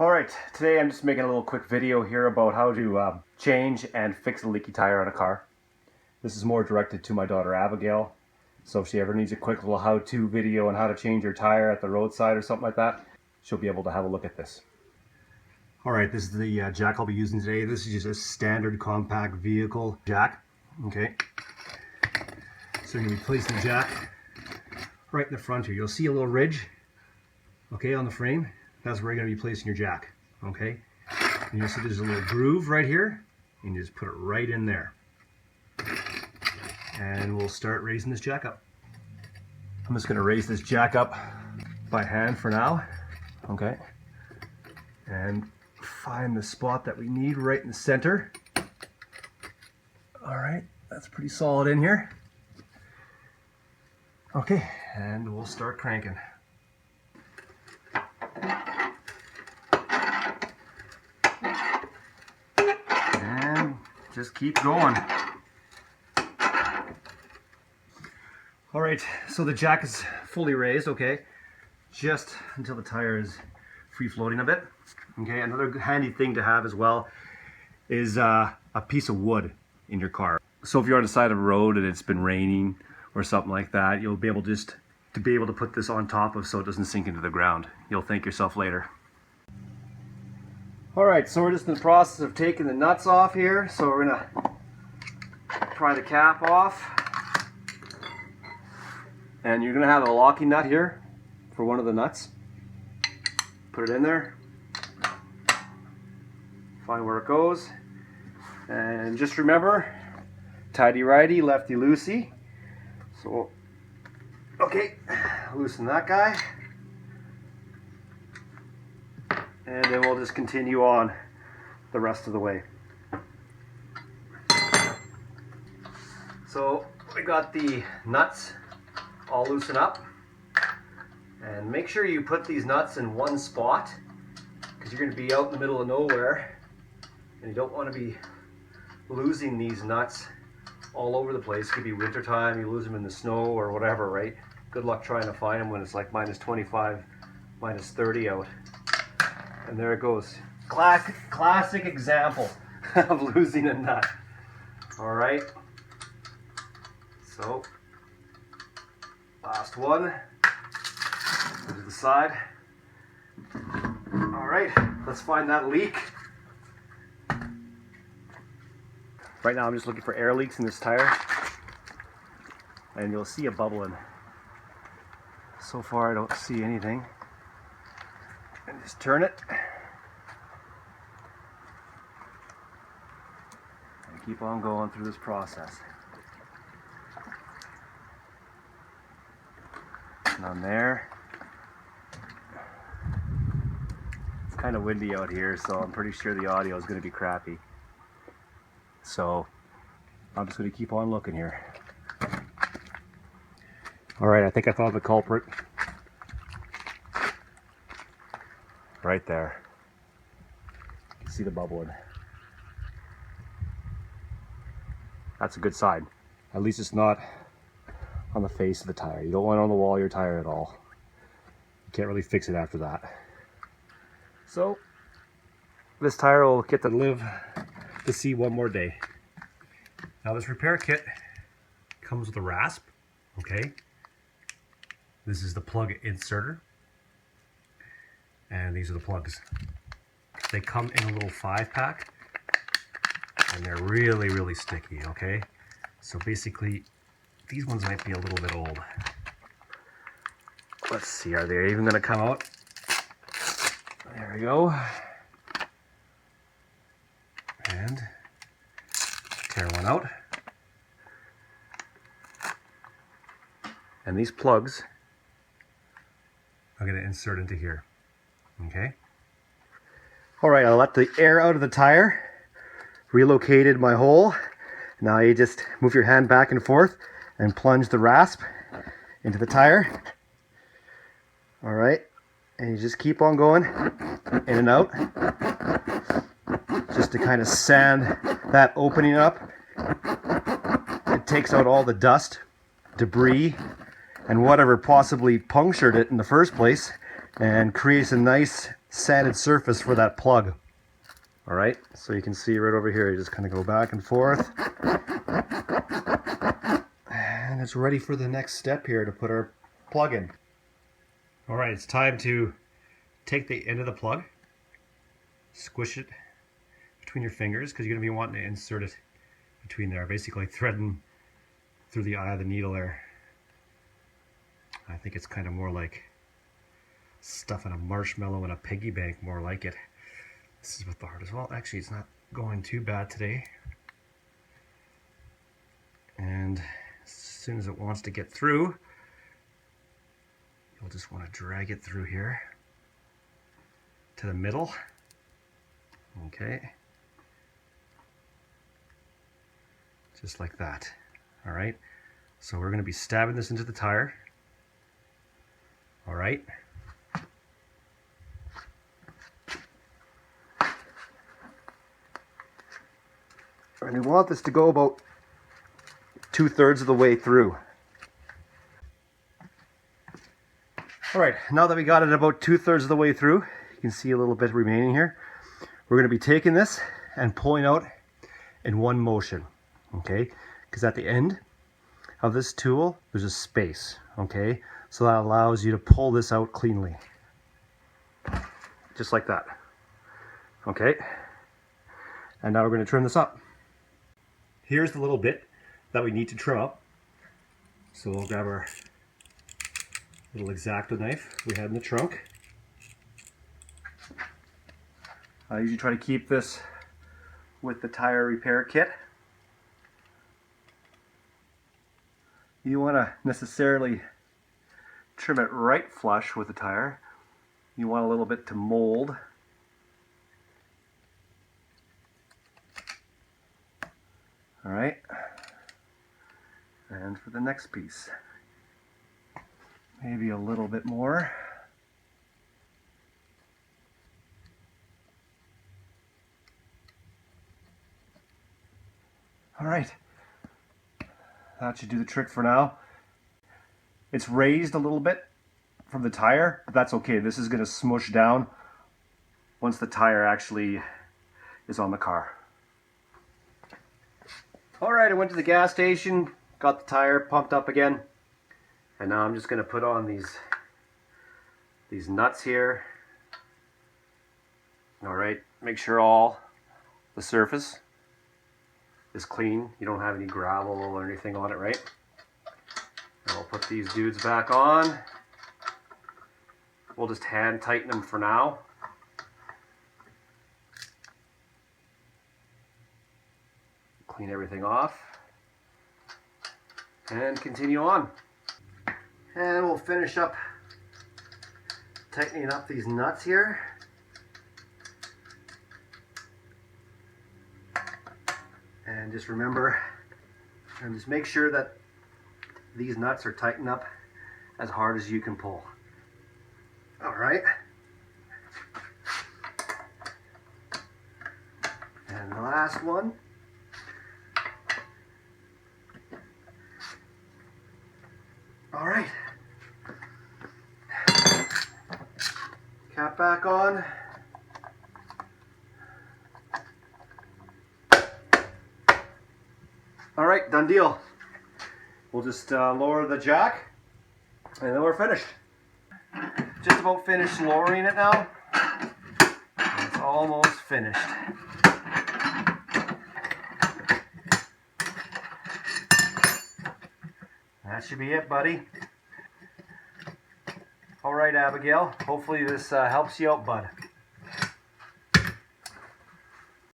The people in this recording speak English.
Alright, today I'm just making a little quick video here about how to change and fix a leaky tire on a car. This is more directed to my daughter Abigail, so if she ever needs a quick little how-to video on how to change her tire at the roadside or something like that, she'll be able to have a look at this. Alright, this is the jack I'll be using today. This is just a standard compact vehicle jack. Okay, so you're going to be placing the jack right in the front here. You'll see a little ridge, okay, on the frame. That's where you're going to be placing your jack, okay? And you'll see there's a little groove right here, and you just put it right in there. And we'll start raising this jack up. I'm just going to raise this jack up by hand for now, okay? And find the spot that we need right in the center. All right, that's pretty solid in here. Okay, and we'll start cranking. Just keep going. All right, so the jack is fully raised, okay? Just until the tire is free floating a bit. Okay, another handy thing to have as well is a piece of wood in your car. So if you're on the side of a road and it's been raining or something like that, you'll be able to put this on top of so it doesn't sink into the ground. You'll thank yourself later. Alright, so we're just in the process of taking the nuts off here. So we're going to pry the cap off. And you're going to have a locking nut here for one of the nuts. Put it in there. Find where it goes. And just remember, tighty-righty, lefty-loosey. So, okay, loosen that guy. And then we'll just continue on the rest of the way. So we got the nuts all loosened up. And make sure you put these nuts in one spot, because you're going to be out in the middle of nowhere and you don't want to be losing these nuts all over the place. It could be winter time, you lose them in the snow or whatever, right? Good luck trying to find them when it's like minus 25, minus 30 out. And there it goes. Classic example of losing a nut. All right. So, last one. To the side. All right. Let's find that leak. Right now I'm just looking for air leaks in this tire. And you'll see a bubbling. So far I don't see anything. And just turn it and keep on going through this process. None there. It's kind of windy out here, so I'm pretty sure the audio is going to be crappy. So I'm just going to keep on looking here. Alright, I think I found the culprit. Right there. You can see the bubbling. That's a good sign. At least it's not on the face of the tire. You don't want it on the wall of your tire at all. You can't really fix it after that. So this tire will get to live to see one more day. Now this repair kit comes with a rasp, okay? This is the plug inserter. And these are the plugs. They come in a little 5-pack and they're really sticky, okay? So basically these ones might be a little bit old. Let's see, are they even gonna come out? There we go. And tear one out. And these plugs are gonna insert into here. Okay. All right, I let the air out of the tire, relocated my hole. Now you just move your hand back and forth and plunge the rasp into the tire. All right, and you just keep on going in and out, just to kind of sand that opening up. It takes out all the dust, debris, and whatever possibly punctured it in the first place, and creates a nice sanded surface for that plug. All right, so you can see right over here, you just kind of go back and forth. And it's ready for the next step here to put our plug in. All right, it's time to take the end of the plug, squish it between your fingers, because you're going to be wanting to insert it between there, basically threading through the eye of the needle there. I think it's kind of more like stuffing a marshmallow in a piggy bank, more like it. This is what the hardest. Well, actually, it's not going too bad today. And as soon as it wants to get through, you'll just want to drag it through here to the middle. Okay. Just like that. All right. So we're going to be stabbing this into the tire. All right. And we want this to go about 2/3 of the way through. All right, now that we got it about 2/3 of the way through, you can see a little bit remaining here. We're going to be taking this and pulling out in one motion, okay? Because at the end of this tool, there's a space, okay? So that allows you to pull this out cleanly. Just like that, okay? And now we're going to trim this up. Here's the little bit that we need to trim up. So we'll grab our little X-Acto knife we had in the trunk. I usually try to keep this with the tire repair kit. You want to necessarily trim it right flush with the tire. You want a little bit to mold. All right, and for the next piece, maybe a little bit more. All right, that should do the trick for now. It's raised a little bit from the tire, but that's okay. This is going to smush down once the tire actually is on the car. All right, I went to the gas station, got the tire pumped up again, and now I'm just going to put on these nuts here. All right, make sure all the surface is clean. You don't have any gravel or anything on it, right? And I'll put these dudes back on. We'll just hand tighten them for now. Clean everything off and continue on. And we'll finish up tightening up these nuts here. And just remember, and just make sure that these nuts are tightened up as hard as you can pull. All right. And the last one. All right. Cap back on. All right, done deal. We'll just lower the jack and then we're finished. Just about finished lowering it now. It's almost finished. That should be it, buddy. All right, Abigail. Hopefully this helps you out, bud.